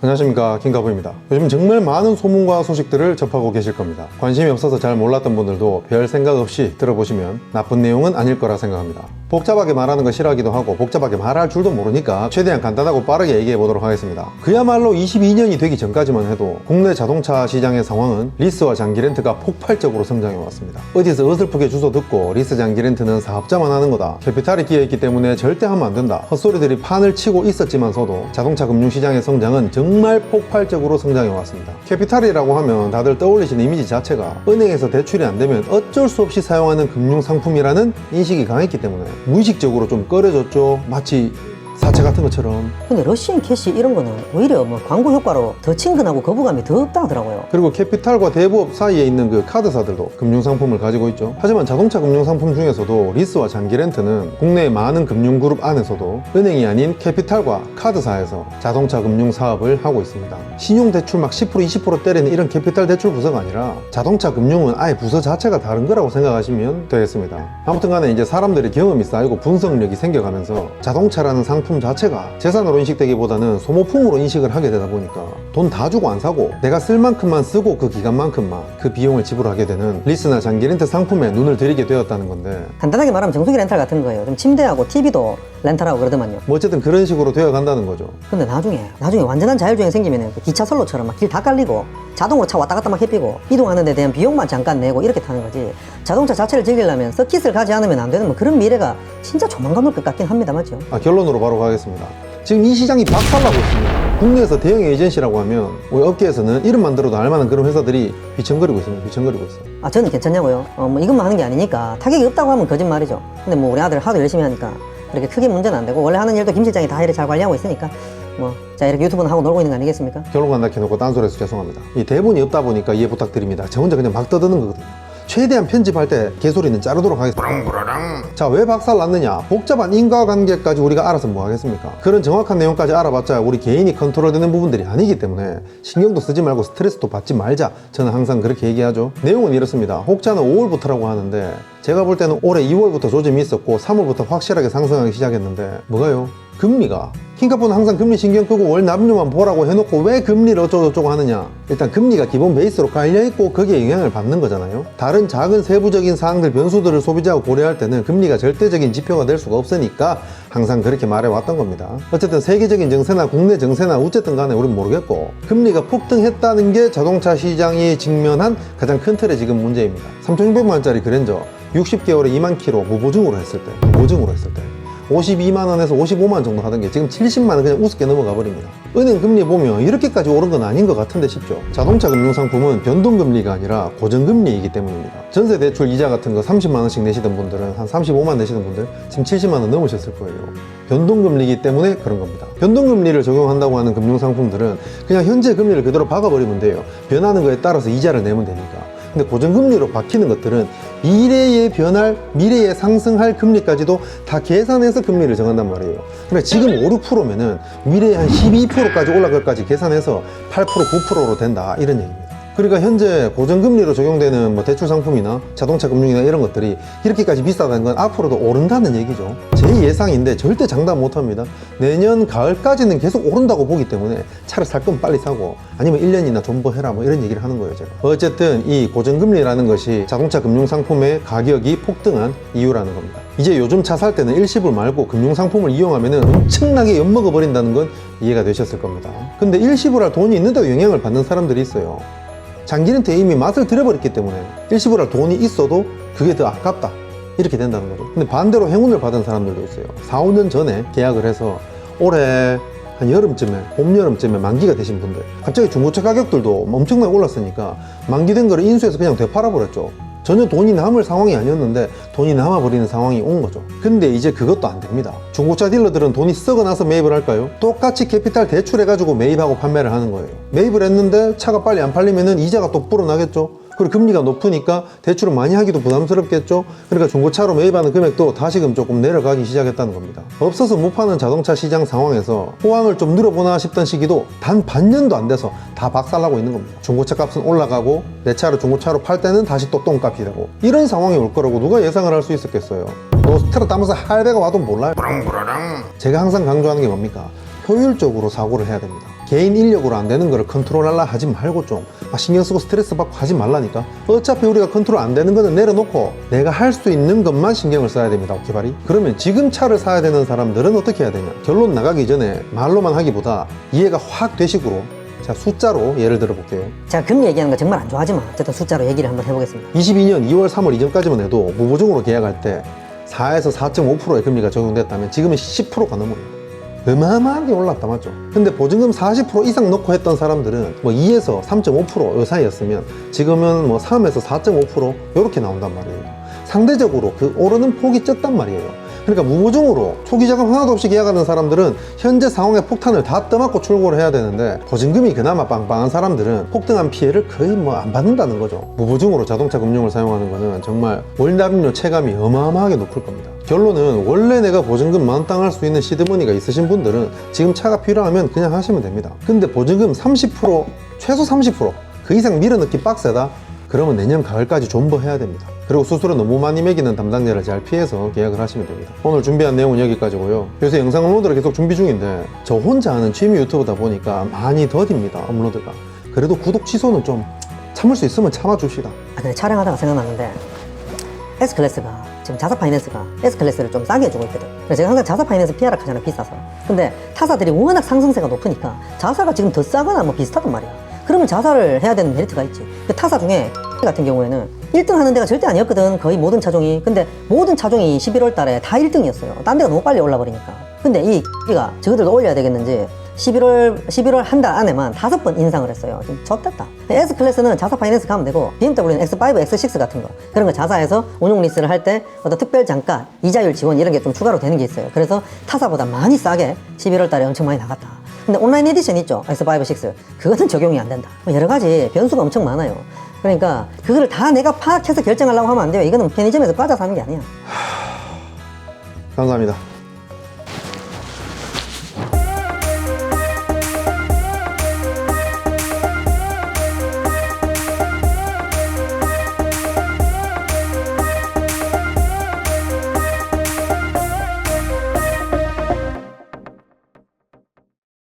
안녕하십니까, 김가부입니다. 요즘 정말 많은 소문과 소식들을 접하고 계실 겁니다. 관심이 없어서 잘 몰랐던 분들도 별 생각 없이 들어보시면 나쁜 내용은 아닐 거라 생각합니다. 복잡하게 말하는 거 싫어하기도 하고 복잡하게 말할 줄도 모르니까 최대한 간단하고 빠르게 얘기해 보도록 하겠습니다. 그야말로 22년이 되기 전까지만 해도 국내 자동차 시장의 상황은 리스와 장기 렌트가 폭발적으로 성장해 왔습니다. 어디서 어설프게 주워 듣고 리스 장기 렌트는 사업자만 하는 거다, 캐피탈이 끼어있기 때문에 절대 하면 안 된다, 헛소리들이 판을 치고 있었지만서도 자동차 금융시장의 성장은 정말 폭발적으로 성장해 왔습니다. 캐피탈이라고 하면 다들 떠올리시는 이미지 자체가 은행에서 대출이 안 되면 어쩔 수 없이 사용하는 금융상품이라는 인식이 강했기 때문에 무의식적으로 좀 꺼려졌죠. 마치 사채 같은 것처럼. 근데 러시안 캐시 이런 거는 오히려 뭐 광고 효과로 더 친근하고 거부감이 더 없다 하더라고요. 그리고 캐피탈과 대부업 사이에 있는 그 카드사들도 금융상품을 가지고 있죠. 하지만 자동차 금융상품 중에서도 리스와 장기 렌트는 국내의 많은 금융그룹 안에서도 은행이 아닌 캐피탈과 카드사에서 자동차 금융 사업을 하고 있습니다. 신용대출 막 10% 20% 때리는 이런 캐피탈 대출 부서가 아니라 자동차 금융은 아예 부서 자체가 다른 거라고 생각하시면 되겠습니다. 아무튼 간에 이제 사람들이 경험이 쌓이고 분석력이 생겨가면서 자동차라는 상품 자체가 재산으로 인식되기보다는 소모품으로 인식을 하게 되다 보니까 돈 다 주고 안 사고 내가 쓸 만큼만 쓰고 그 기간만큼만 그 비용을 지불하게 되는 리스나 장기 렌트 상품에 눈을 들이게 되었다는 건데, 간단하게 말하면 정수기 렌탈 같은 거예요. 좀 침대하고 TV도 렌탈하고 그러더만요. 뭐 어쨌든 그런 식으로 되어 간다는 거죠. 근데 나중에 완전한 자율주행 생기면 기차 선로처럼 막 길 다 깔리고 자동으로 차 왔다 갔다 막 해피고 이동하는 데 대한 비용만 잠깐 내고 이렇게 타는 거지, 자동차 자체를 즐기려면 서킷을 가지 않으면 안 되는 뭐 그런 미래가 진짜 조만간 올 것 같긴 합니다. 맞죠? 결론으로 바로 가겠습니다. 지금 이 시장이 박살나고 있습니다. 국내에서 대형 에이전시라고 하면 우리 업계에서는 이름만 들어도 알만한 그런 회사들이 휘청거리고 있습니다. 휘청거리고 있어요. 저는 괜찮냐고요? 뭐 이것만 하는 게 아니니까 타격이 없다고 하면 거짓말이죠. 근데 뭐 우리 아들 하도 열심히 하니까 그렇게 크게 문제는 안 되고 원래 하는 일도 김 실장이 다 이렇게 잘 관리하고 있으니까 뭐 자 이렇게 유튜브는 하고 놀고 있는 거 아니겠습니까? 결론 간다 해놓고 딴소리해서 죄송합니다. 이 대본이 없다 보니까 이해 부탁드립니다. 저 혼자 그냥 막 떠드는 거거든요. 최대한 편집할 때 개소리는 자르도록 하겠습니다. 자, 왜 박살 났느냐? 복잡한 인과관계까지 우리가 알아서 뭐 하겠습니까? 그런 정확한 내용까지 알아봤자 우리 개인이 컨트롤되는 부분들이 아니기 때문에 신경도 쓰지 말고 스트레스도 받지 말자, 저는 항상 그렇게 얘기하죠. 내용은 이렇습니다. 혹자는 5월부터라고 하는데 제가 볼 때는 올해 2월부터 조짐이 있었고 3월부터 확실하게 상승하기 시작했는데 뭐가요? 금리가. 킹카포는 항상 금리 신경 끄고 월 납류만 보라고 해놓고 왜 금리를 어쩌고저쩌고 하느냐? 일단 금리가 기본 베이스로 깔려있고 거기에 영향을 받는 거잖아요. 다른 작은 세부적인 사항들, 변수들을 소비자가 고려할 때는 금리가 절대적인 지표가 될 수가 없으니까 항상 그렇게 말해왔던 겁니다. 어쨌든 세계적인 정세나 국내 정세나 어쨌든 간에 우리는 모르겠고 금리가 폭등했다는 게 자동차 시장이 직면한 가장 큰 틀의 지금 문제입니다. 3,600만원짜리 그랜저 60개월에 2만 킬로 무보증으로 했을 때, 무보증으로 했을 때 52만원에서 55만원 정도 하던 게 지금 70만원 그냥 우습게 넘어가 버립니다. 은행 금리 보면 이렇게까지 오른 건 아닌 것 같은데 싶죠. 자동차 금융상품은 변동금리가 아니라 고정금리이기 때문입니다. 전세대출 이자 같은 거 30만원씩 내시던 분들은 한 35만원 내시던 분들 지금 70만원 넘으셨을 거예요. 변동금리이기 때문에 그런 겁니다. 변동금리를 적용한다고 하는 금융상품들은 그냥 현재 금리를 그대로 박아버리면 돼요. 변하는 거에 따라서 이자를 내면 되니까. 근데 고정금리로 바뀌는 것들은 미래에 변할, 미래에 상승할 금리까지도 다 계산해서 금리를 정한단 말이에요. 그러니까 지금 5, 6%면은 미래에 한 12%까지 올라갈까지 계산해서 8%, 9%로 된다, 이런 얘기입니다. 그러니까 현재 고정금리로 적용되는 뭐 대출 상품이나 자동차 금융이나 이런 것들이 이렇게까지 비싸다는 건 앞으로도 오른다는 얘기죠. 제 예상인데 절대 장담 못합니다. 내년 가을까지는 계속 오른다고 보기 때문에 차를 살 거면 빨리 사고 아니면 1년이나 존버해라 뭐 이런 얘기를 하는 거예요, 제가. 어쨌든 이 고정금리라는 것이 자동차 금융상품의 가격이 폭등한 이유라는 겁니다. 이제 요즘 차 살 때는 일시불 말고 금융상품을 이용하면 엄청나게 엿먹어 버린다는 건 이해가 되셨을 겁니다. 근데 일시불할 돈이 있는데도 영향을 받는 사람들이 있어요. 장기렌트에 이미 맛을 들여버렸기 때문에 일시불할 돈이 있어도 그게 더 아깝다, 이렇게 된다는 거죠. 근데 반대로 행운을 받은 사람들도 있어요. 4, 5년 전에 계약을 해서 올해 한 여름쯤에, 봄, 여름쯤에 만기가 되신 분들, 갑자기 중고차 가격들도 엄청나게 올랐으니까 만기된 거를 인수해서 그냥 되팔아버렸죠. 전혀 돈이 남을 상황이 아니었는데 돈이 남아버리는 상황이 온 거죠. 근데 이제 그것도 안 됩니다. 중고차 딜러들은 돈이 썩어나서 매입을 할까요? 똑같이 캐피탈 대출해가지고 매입하고 판매를 하는 거예요. 매입을 했는데 차가 빨리 안 팔리면은 이자가 또 불어나겠죠. 그리고 금리가 높으니까 대출을 많이 하기도 부담스럽겠죠. 그러니까 중고차로 매입하는 금액도 다시금 조금 내려가기 시작했다는 겁니다. 없어서 못 파는 자동차 시장 상황에서 호황을 좀 늘어보나 싶던 시기도 단 반년도 안 돼서 다 박살나고 있는 겁니다. 중고차 값은 올라가고 내 차를 중고차로 팔 때는 다시 또 똥값이 되고, 이런 상황이 올 거라고 누가 예상을 할 수 있었겠어요. 뭐 스트레스 따면서 할배가 와도 몰라요. 제가 항상 강조하는 게 뭡니까? 효율적으로 사고를 해야 됩니다. 개인 인력으로 안 되는 거를 컨트롤하려 하지 말고 좀 신경 쓰고 스트레스 받고 하지 말라니까. 어차피 우리가 컨트롤 안 되는 거는 내려놓고 내가 할 수 있는 것만 신경을 써야 됩니다. 오케바리. 그러면 지금 차를 사야 되는 사람들은 어떻게 해야 되냐, 결론 나가기 전에 말로만 하기보다 이해가 확 되식으로 자, 숫자로 예를 들어 볼게요. 제가 금리 얘기하는 거 정말 안 좋아하지만 어쨌든 숫자로 얘기를 한번 해보겠습니다. 22년 2월 3월 이전까지만 해도 무보증으로 계약할 때 4에서 4.5%의 금리가 적용됐다면 지금은 10%가 넘어요. 어마어마하게 올랐다, 맞죠? 근데 보증금 40% 이상 넣고 했던 사람들은 뭐 2에서 3.5%요 사이였으면 지금은 뭐 3에서 4.5% 요렇게 나온단 말이에요. 상대적으로 그 오르는 폭이 적단 말이에요. 그러니까 무보증으로 초기 자금 하나도 없이 계약하는 사람들은 현재 상황의 폭탄을 다 떠맞고 출고를 해야 되는데, 보증금이 그나마 빵빵한 사람들은 폭등한 피해를 거의 뭐 안 받는다는 거죠. 무보증으로 자동차 금융을 사용하는 거는 정말 월납입료 체감이 어마어마하게 높을 겁니다. 결론은 원래 내가 보증금 만땅할 수 있는 시드머니가 있으신 분들은 지금 차가 필요하면 그냥 하시면 됩니다. 근데 보증금 30%, 최소 30%, 그 이상 밀어넣기 빡세다? 그러면 내년 가을까지 존버해야 됩니다. 그리고 수수료 너무 많이 매기는 담당자를 잘 피해서 계약을 하시면 됩니다. 오늘 준비한 내용은 여기까지고요. 요새 영상 업로드를 계속 준비 중인데 저 혼자 하는 취미 유튜브다 보니까 많이 더딥니다, 업로드가. 그래도 구독 취소는 좀 참을 수 있으면 참아줍시다. 근데 촬영하다가 생각났는데 S클래스가 지금 자사 파이낸스가 S클래스를 좀 싸게 해주고 있거든. 그래서 제가 항상 자사 파이낸스 피하라 하잖아요, 비싸서. 근데 타사들이 워낙 상승세가 높으니까 자사가 지금 더 싸거나 뭐 비슷하단 말이야. 그러면 자사를 해야 되는 메리트가 있지. 그 타사 중에 같은 경우에는 1등 하는 데가 절대 아니었거든, 거의 모든 차종이. 근데 모든 차종이 11월 달에 다 1등이었어요. 딴 데가 너무 빨리 올라버리니까. 근데 이 X가 저들도 올려야 되겠는지 11월 한 달 안에만 5번 인상을 했어요. 좀 젖됐다. S클래스는 자사 파이낸스 가면 되고, BMW는 X5, X6 같은 거, 그런 거 자사에서 운용 리스를 할 때 어떤 특별 장가, 이자율 지원 이런 게 좀 추가로 되는 게 있어요. 그래서 타사보다 많이 싸게 11월 달에 엄청 많이 나갔다. 근데 온라인 에디션 있죠, X5, 6. 그것은 적용이 안 된다. 뭐 여러 가지 변수가 엄청 많아요. 그러니까 그거를 다 내가 파악해서 결정하려고 하면 안 돼요. 이거는 편의점에서 과자 사는 게 아니야. 감사합니다.